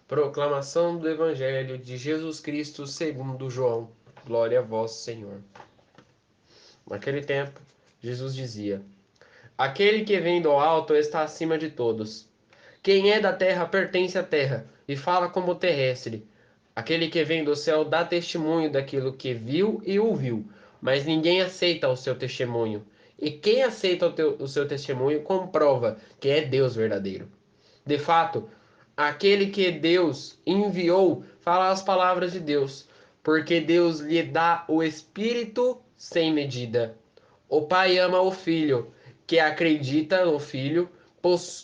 Proclamação do Evangelho de Jesus Cristo segundo João. Glória a vós, Senhor. Naquele tempo, Jesus dizia: Aquele que vem do alto está acima de todos. Quem é da terra pertence à terra e fala como terrestre. Aquele que vem do céu dá testemunho daquilo que viu e ouviu, mas ninguém aceita o seu testemunho. E quem aceita o seu testemunho comprova que é Deus verdadeiro. De fato, aquele que Deus enviou fala as palavras de Deus, porque Deus lhe dá o Espírito sem medida. O Pai ama o Filho, que acredita no Filho,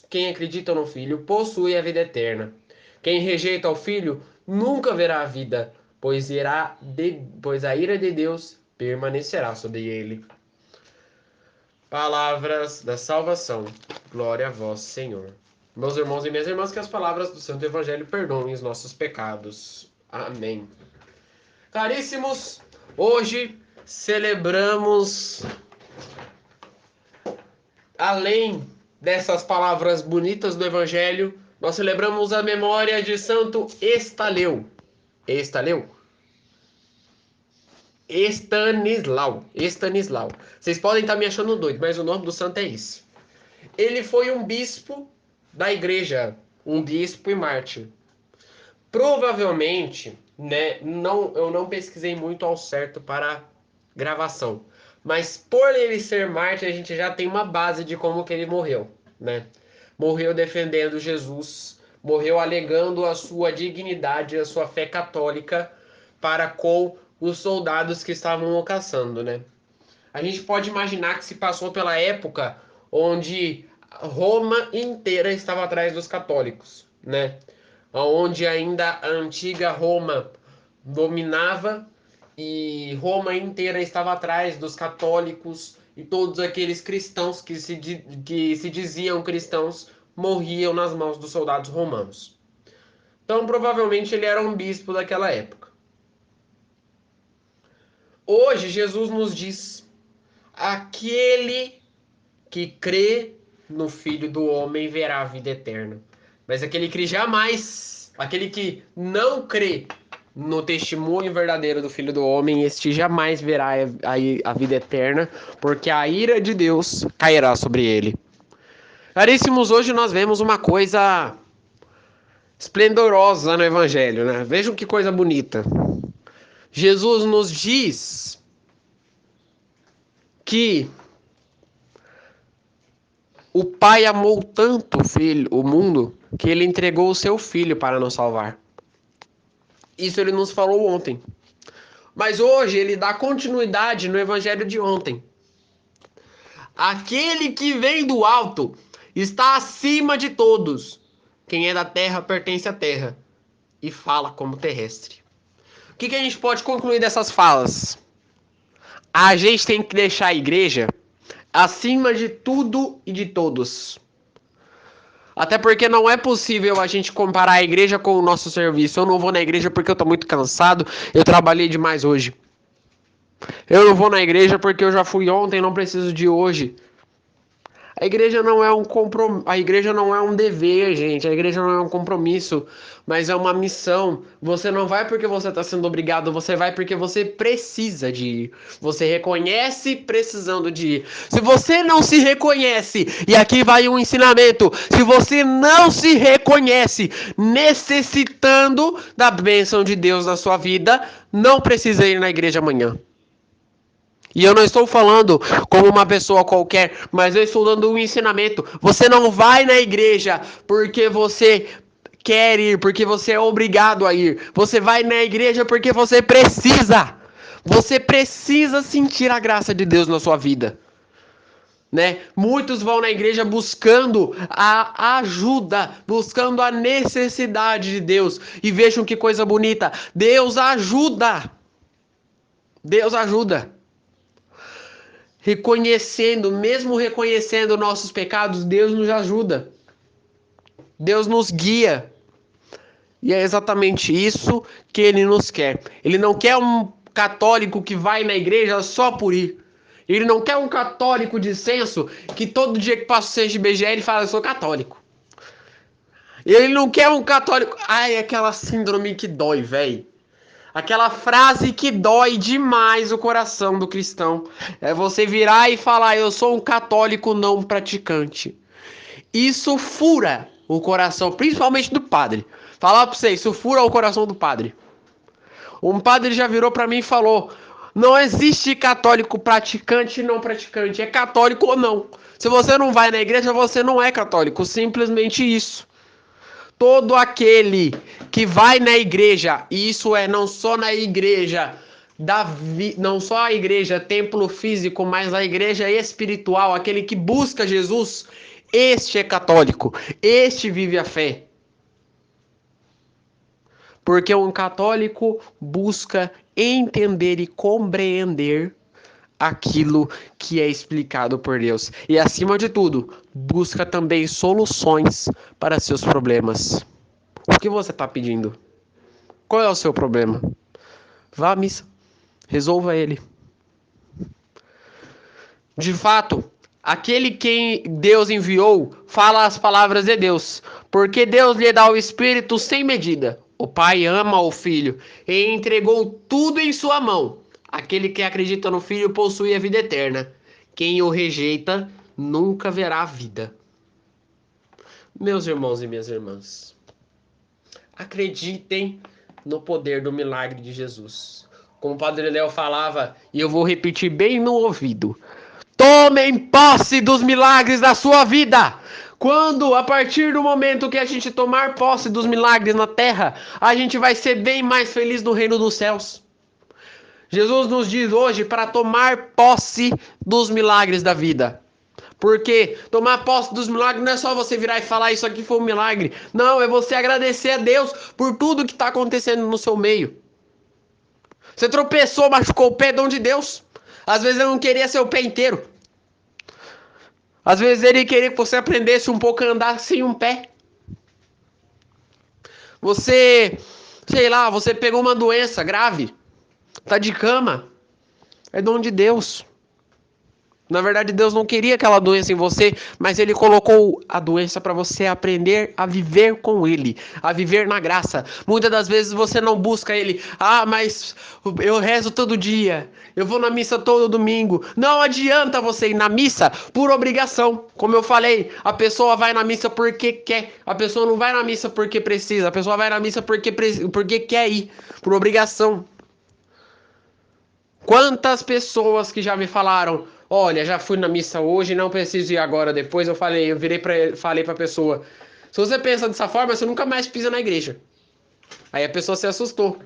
quem acredita no Filho possui a vida eterna. Quem rejeita o Filho nunca verá a vida, pois a ira de Deus permanecerá sobre ele. Palavras da salvação. Glória a vós, Senhor. Meus irmãos e minhas irmãs, que as palavras do Santo Evangelho perdoem os nossos pecados. Amém. Caríssimos, hoje celebramos, além dessas palavras bonitas do Evangelho, nós celebramos a memória de Santo Estaleu. Estaleu? Estanislau. Vocês podem estar me achando doido, mas o nome do santo é esse. Ele foi um bispo da igreja, um bispo e mártir. Provavelmente, né, eu não pesquisei muito ao certo para a gravação, mas por ele ser mártir, a gente já tem uma base de como que ele morreu, né? Morreu defendendo Jesus, morreu alegando a sua dignidade, a sua fé católica para com os soldados que estavam o caçando, né? A gente pode imaginar que se passou pela época onde Roma inteira estava atrás dos católicos, né? Onde ainda a antiga Roma dominava e Roma inteira estava atrás dos católicos e todos aqueles cristãos que se diziam cristãos morriam nas mãos dos soldados romanos. Então, provavelmente, ele era um bispo daquela época. Hoje, Jesus nos diz: aquele que crê no Filho do Homem verá a vida eterna. Mas aquele que não crê no testemunho verdadeiro do Filho do Homem, este jamais verá a vida eterna, porque a ira de Deus cairá sobre ele. Caríssimos, hoje nós vemos uma coisa esplendorosa no Evangelho, né? Vejam que coisa bonita. Jesus nos diz que o Pai amou tanto o mundo, que ele entregou o seu Filho para nos salvar. Isso ele nos falou ontem. Mas hoje ele dá continuidade no Evangelho de ontem. Aquele que vem do alto está acima de todos. Quem é da terra pertence à terra e fala como terrestre. O que a gente pode concluir dessas falas? A gente tem que deixar a igreja acima de tudo e de todos. Até porque não é possível a gente comparar a igreja com o nosso serviço. Eu não vou na igreja porque eu tô muito cansado, eu trabalhei demais hoje. Eu não vou na igreja porque eu já fui ontem, não preciso de hoje. A igreja não é a igreja não é um dever, gente. A igreja não é um compromisso, mas é uma missão. Você não vai porque você está sendo obrigado, você vai porque você precisa de ir. Você reconhece precisando de ir. Se você não se reconhece, e aqui vai um ensinamento, se você não se reconhece necessitando da bênção de Deus na sua vida, não precisa ir na igreja amanhã. E eu não estou falando como uma pessoa qualquer, mas eu estou dando um ensinamento. Você não vai na igreja porque você quer ir, porque você é obrigado a ir. Você vai na igreja porque você precisa. Você precisa sentir a graça de Deus na sua vida. Né? Muitos vão na igreja buscando a ajuda, buscando a necessidade de Deus. E vejam que coisa bonita. Deus ajuda. Deus ajuda. Mesmo reconhecendo nossos pecados, Deus nos ajuda. Deus nos guia. E é exatamente isso que Ele nos quer. Ele não quer um católico que vai na igreja só por ir. Ele não quer um católico de senso que todo dia que passa o CGBGE ele fala: eu sou católico. Ele não quer um católico. Ai, aquela síndrome que dói, velho. Aquela frase que dói demais o coração do cristão. É você virar e falar: eu sou um católico não praticante. Isso fura o coração, principalmente do padre. Falar pra você, isso fura o coração do padre. Um padre já virou pra mim e falou: não existe católico praticante e não praticante. É católico ou não. Se você não vai na igreja, você não é católico. Simplesmente isso. Todo aquele que vai na igreja, e isso é não só na igreja, não só a igreja, templo físico, mas a igreja espiritual, aquele que busca Jesus, este é católico, este vive a fé. Porque um católico busca entender e compreender aquilo que é explicado por Deus. E acima de tudo, busca também soluções para seus problemas. O que você está pedindo? Qual é o seu problema? Vá à missa. Resolva ele. De fato, aquele quem Deus enviou fala as palavras de Deus, porque Deus lhe dá o Espírito sem medida. O Pai ama o Filho e entregou tudo em sua mão. Aquele que acredita no Filho possui a vida eterna. Quem o rejeita nunca verá a vida. Meus irmãos e minhas irmãs, acreditem no poder do milagre de Jesus. Como o Padre Léo falava, e eu vou repetir bem no ouvido: tomem posse dos milagres da sua vida. Quando, a partir do momento que a gente tomar posse dos milagres na terra, a gente vai ser bem mais feliz no reino dos céus. Jesus nos diz hoje para tomar posse dos milagres da vida. Porque tomar posse dos milagres não é só você virar e falar isso aqui foi um milagre. Não, é você agradecer a Deus por tudo que está acontecendo no seu meio. Você tropeçou, machucou o pé, dom de Deus. Às vezes ele não queria seu pé inteiro. Às vezes ele queria que você aprendesse um pouco a andar sem um pé. Você, sei lá, você pegou uma doença grave. Tá de cama. É dom de Deus. Na verdade, Deus não queria aquela doença em você, mas Ele colocou a doença para você aprender a viver com Ele, a viver na graça. Muitas das vezes você não busca Ele. Ah, mas eu rezo todo dia, eu vou na missa todo domingo. Não adianta você ir na missa por obrigação. Como eu falei, a pessoa vai na missa porque quer. A pessoa não vai na missa porque precisa. A pessoa vai na missa porque quer ir, por obrigação. Quantas pessoas que já me falaram: olha, já fui na missa hoje, não preciso ir agora. Depois eu falei pra pessoa: se você pensa dessa forma, você nunca mais pisa na igreja. Aí a pessoa se assustou.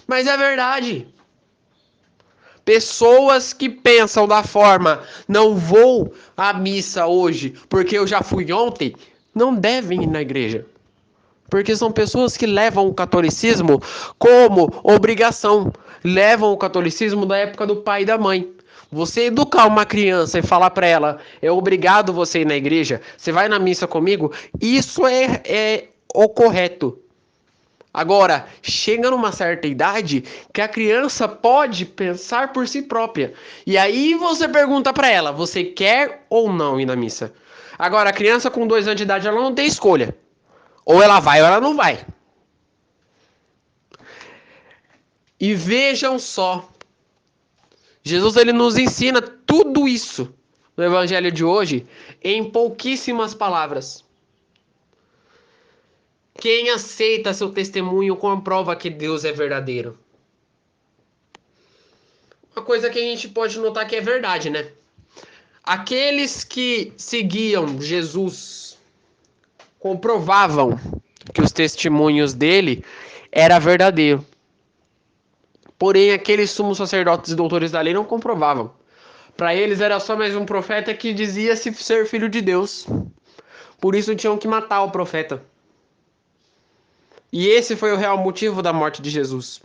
Mas é verdade. Pessoas que pensam da forma: não vou à missa hoje porque eu já fui ontem, não devem ir na igreja. Porque são pessoas que levam o catolicismo como obrigação. Levam o catolicismo da época do pai e da mãe. Você educar uma criança e falar para ela: é obrigado você ir na igreja, você vai na missa comigo, isso é o correto. Agora, chega numa certa idade que a criança pode pensar por si própria. E aí você pergunta para ela: você quer ou não ir na missa? Agora, a criança com 2 anos de idade, ela não tem escolha. Ou ela vai ou ela não vai. E vejam só, Jesus ele nos ensina tudo isso no evangelho de hoje em pouquíssimas palavras. Quem aceita seu testemunho comprova que Deus é verdadeiro. Uma coisa que a gente pode notar que é verdade, né? Aqueles que seguiam Jesus comprovavam que os testemunhos dele era verdadeiro. Porém, aqueles sumos sacerdotes e doutores da lei não comprovavam. Para eles era só mais um profeta que dizia-se ser filho de Deus. Por isso tinham que matar o profeta. E esse foi o real motivo da morte de Jesus.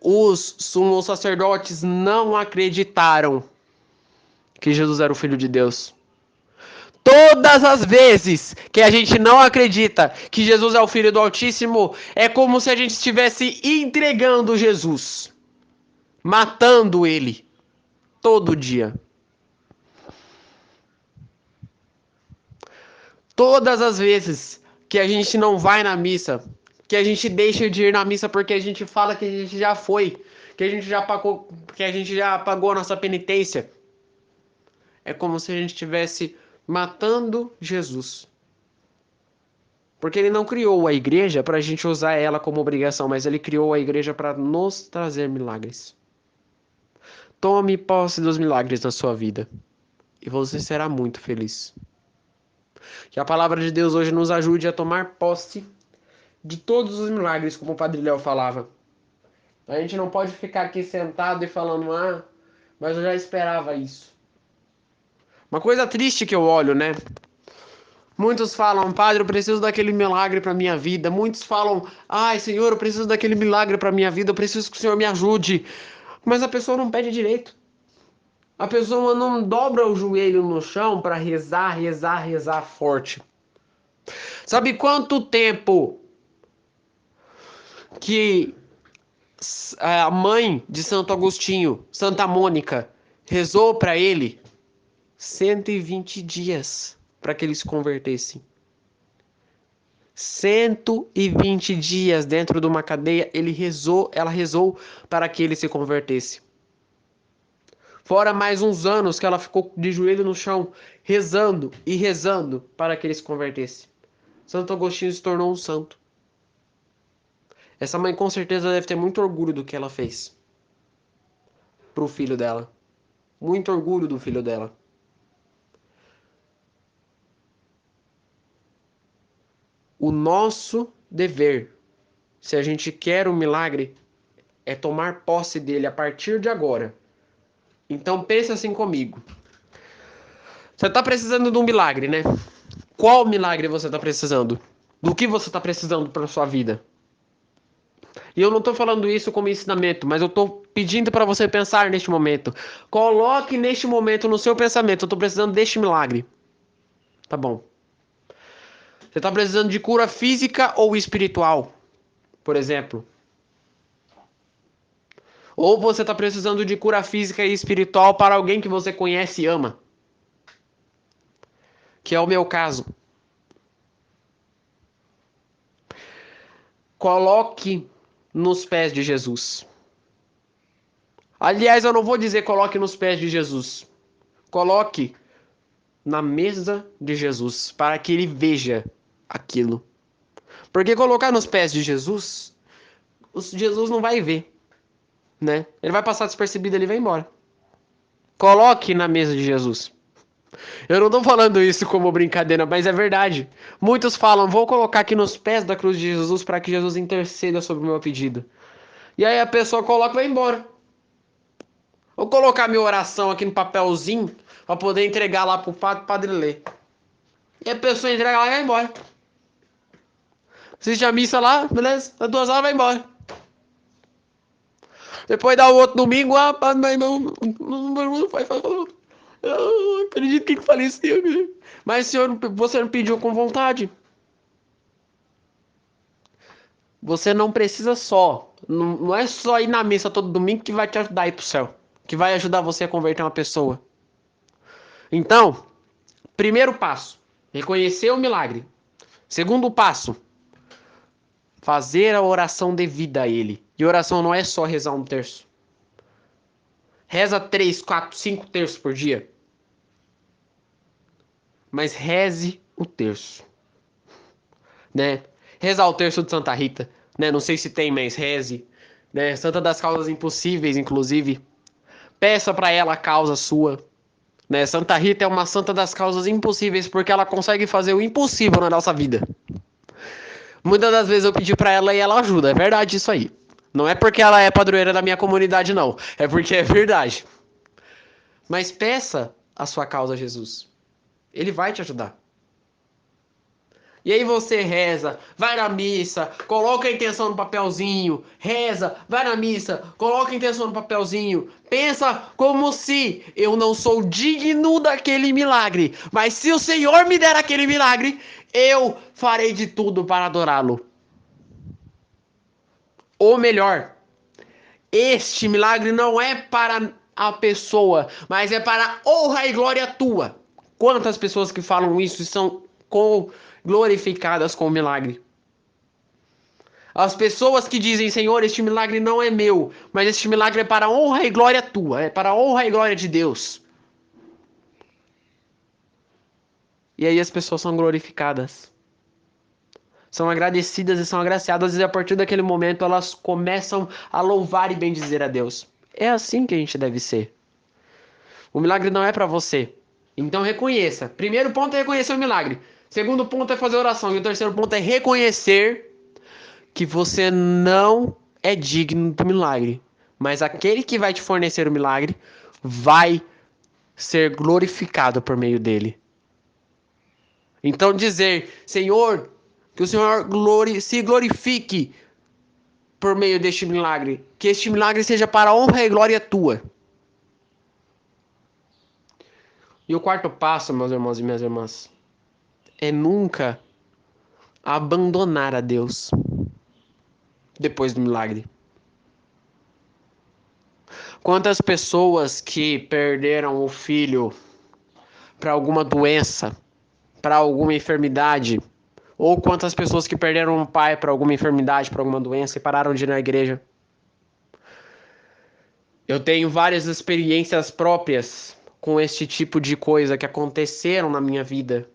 Os sumos sacerdotes não acreditaram que Jesus era o filho de Deus. Todas as vezes que a gente não acredita que Jesus é o Filho do Altíssimo, é como se a gente estivesse entregando Jesus, matando ele, todo dia. Todas as vezes que a gente não vai na missa, que a gente deixa de ir na missa porque a gente fala que a gente já foi, que a gente já pagou a nossa penitência, é como se a gente estivesse matando Jesus. Porque ele não criou a igreja para a gente usar ela como obrigação, mas ele criou a igreja para nos trazer milagres. Tome posse dos milagres na sua vida e você será muito feliz. Que a palavra de Deus hoje nos ajude a tomar posse de todos os milagres, como o Padre Léo falava. A gente não pode ficar aqui sentado e falando, mas eu já esperava isso. Uma coisa triste que eu olho, né? Muitos falam, Padre, eu preciso daquele milagre para minha vida. Muitos falam, ai, Senhor, eu preciso daquele milagre para minha vida. Eu preciso que o Senhor me ajude. Mas a pessoa não pede direito. A pessoa não dobra o joelho no chão para rezar forte. Sabe quanto tempo que a mãe de Santo Agostinho, Santa Mônica, rezou para ele? 120 dias para que ele se convertesse. 120 dias dentro de uma cadeia, ela rezou para que ele se convertesse. Fora mais uns anos que ela ficou de joelho no chão, rezando e rezando para que ele se convertesse. Santo Agostinho se tornou um santo. Essa mãe com certeza deve ter muito orgulho do que ela fez para o filho dela. Muito orgulho do filho dela. O nosso dever, se a gente quer um milagre, é tomar posse dele a partir de agora. Então pense assim comigo. Você está precisando de um milagre, né? Qual milagre você está precisando? Do que você está precisando para sua vida? E eu não estou falando isso como ensinamento, mas eu estou pedindo para você pensar neste momento. Coloque neste momento no seu pensamento, eu estou precisando deste milagre. Tá bom. Você está precisando de cura física ou espiritual, por exemplo. Ou você está precisando de cura física e espiritual para alguém que você conhece e ama. Que é o meu caso. Coloque nos pés de Jesus. Aliás, eu não vou dizer coloque nos pés de Jesus. Coloque na mesa de Jesus, para que ele veja aquilo. Porque colocar nos pés de Jesus, Jesus não vai ver, né? Ele vai passar despercebido, ele vai embora. Coloque na mesa de Jesus. Eu não tô falando isso como brincadeira, mas é verdade. Muitos falam, vou colocar aqui nos pés da cruz de Jesus para que Jesus interceda sobre o meu pedido. E aí a pessoa coloca e vai embora. Vou colocar minha oração aqui no papelzinho para poder entregar lá pro padre ler. E a pessoa entrega lá e vai embora. Assiste a missa lá, beleza? Dá 2 horas, vai embora. Depois dá o outro domingo, mas não eu acredito que faleceu. Mas senhor, você não pediu com vontade. Você não precisa só. Não é só ir na missa todo domingo que vai te ajudar a ir pro céu. Que vai ajudar você a converter uma pessoa. Então, primeiro passo, reconhecer o milagre. Segundo passo, fazer a oração devida a ele. E oração não é só rezar um terço. Reza 3, 4, 5 terços por dia. Mas reze o terço. Né? Rezar o terço de Santa Rita. Né? Não sei se tem, mas reze. Né? Santa das Causas Impossíveis, inclusive. Peça para ela a causa sua. Né? Santa Rita é uma santa das causas impossíveis porque ela consegue fazer o impossível na nossa vida. Muitas das vezes eu pedi para ela e ela ajuda. É verdade isso aí. Não é porque ela é padroeira da minha comunidade, não. É porque é verdade. Mas peça a sua causa a Jesus. Ele vai te ajudar. E aí você reza, vai na missa, coloca a intenção no papelzinho, reza, vai na missa, coloca a intenção no papelzinho, pensa como se eu não sou digno daquele milagre, mas se o Senhor me der aquele milagre, eu farei de tudo para adorá-lo. Ou melhor, este milagre não é para a pessoa, mas é para a honra e glória tua. Quantas pessoas que falam isso são glorificadas com o milagre. As pessoas que dizem, Senhor, este milagre não é meu, mas este milagre é para a honra e glória tua, é para a honra e glória de Deus. E aí as pessoas são glorificadas. São agradecidas e são agraciadas, e a partir daquele momento elas começam a louvar e bendizer a Deus. É assim que a gente deve ser. O milagre não é para você. Então reconheça. Primeiro ponto é reconhecer o milagre. Segundo ponto é fazer oração. E o terceiro ponto é reconhecer que você não é digno do milagre. Mas aquele que vai te fornecer o milagre vai ser glorificado por meio dele. Então dizer, Senhor, que o Senhor se glorifique por meio deste milagre. Que este milagre seja para a honra e glória tua. E o quarto passo, meus irmãos e minhas irmãs, é nunca abandonar a Deus depois do milagre. Quantas pessoas que perderam o filho para alguma doença, para alguma enfermidade, ou quantas pessoas que perderam um pai para alguma enfermidade, para alguma doença e pararam de ir na igreja. Eu tenho várias experiências próprias com este tipo de coisa que aconteceram na minha vida.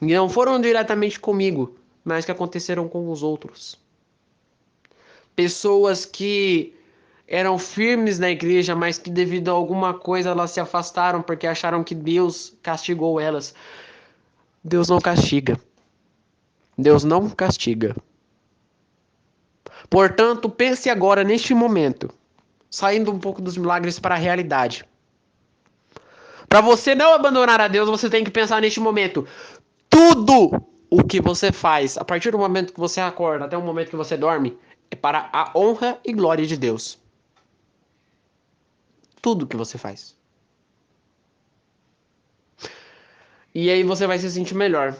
E não foram diretamente comigo, mas que aconteceram com os outros. Pessoas que eram firmes na igreja, mas que devido a alguma coisa elas se afastaram porque acharam que Deus castigou elas. Deus não castiga. Deus não castiga. Portanto, pense agora neste momento, saindo um pouco dos milagres para a realidade. Para você não abandonar a Deus, você tem que pensar neste momento. Tudo o que você faz, a partir do momento que você acorda até o momento que você dorme, é para a honra e glória de Deus. Tudo que você faz. E aí você vai se sentir melhor.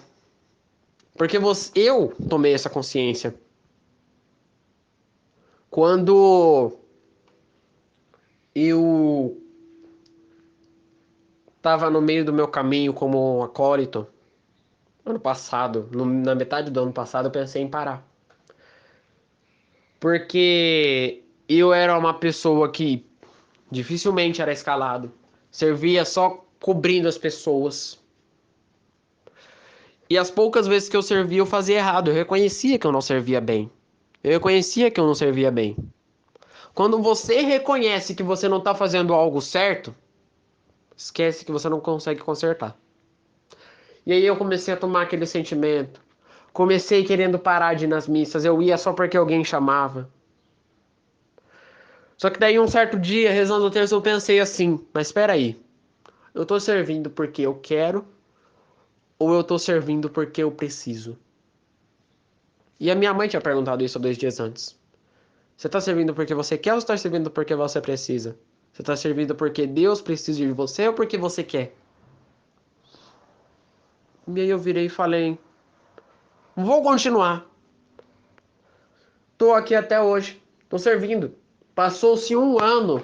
Porque eu tomei essa consciência. Quando eu estava no meio do meu caminho como acólito, ano passado, na metade do ano passado, eu pensei em parar. Porque eu era uma pessoa que dificilmente era escalado. Servia só cobrindo as pessoas. E as poucas vezes que eu servia, eu fazia errado. Eu reconhecia que eu não servia bem. Eu reconhecia que eu não servia bem. Quando você reconhece que você não está fazendo algo certo, esquece que você não consegue consertar. E aí eu comecei a tomar aquele sentimento. Comecei querendo parar de ir nas missas. Eu ia só porque alguém chamava. Só que daí um certo dia, rezando o terço, eu pensei assim, mas espera aí. Eu tô servindo porque eu quero ou eu tô servindo porque eu preciso? E a minha mãe tinha perguntado isso 2 dias antes. Você tá servindo porque você quer ou você tá servindo porque você precisa? Você tá servindo porque Deus precisa de você ou porque você quer? E aí eu virei e falei, vou continuar. Tô aqui até hoje. Tô servindo. Passou-se um ano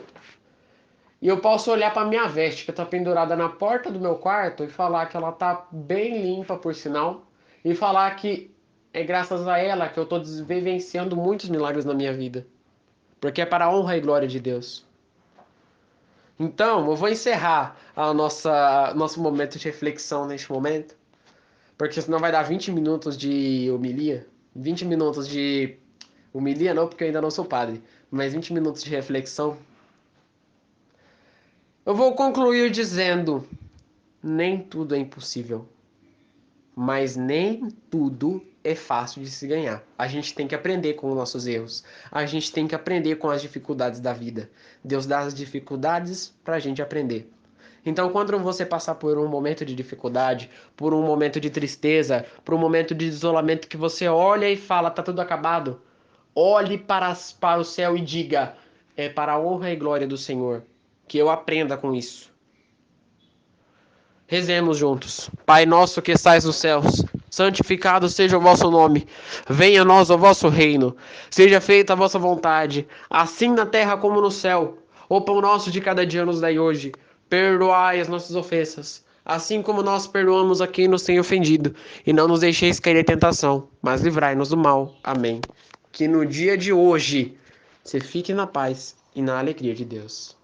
e eu posso olhar para minha veste que tá pendurada na porta do meu quarto e falar que ela tá bem limpa, por sinal, e falar que é graças a ela que eu tô vivenciando muitos milagres na minha vida, porque é para a honra e glória de Deus. Então, eu vou encerrar a nosso momento de reflexão neste momento, porque senão vai dar 20 minutos de homilia, 20 minutos de homilia não, porque eu ainda não sou padre, mas 20 minutos de reflexão. Eu vou concluir dizendo: nem tudo é impossível, mas nem tudo é fácil de se ganhar. A gente tem que aprender com os nossos erros. A gente tem que aprender com as dificuldades da vida. Deus dá as dificuldades para a gente aprender. Então, quando você passar por um momento de dificuldade, por um momento de tristeza, por um momento de isolamento que você olha e fala, tá tudo acabado, olhe para o céu e diga, é para a honra e glória do Senhor, que eu aprenda com isso. Rezemos juntos. Pai nosso que estais nos céus, santificado seja o vosso nome. Venha a nós o vosso reino. Seja feita a vossa vontade, assim na terra como no céu. O pão nosso de cada dia nos dai hoje. Perdoai as nossas ofensas, assim como nós perdoamos a quem nos tem ofendido, e não nos deixeis cair em tentação, mas livrai-nos do mal. Amém. Que no dia de hoje você fique na paz e na alegria de Deus.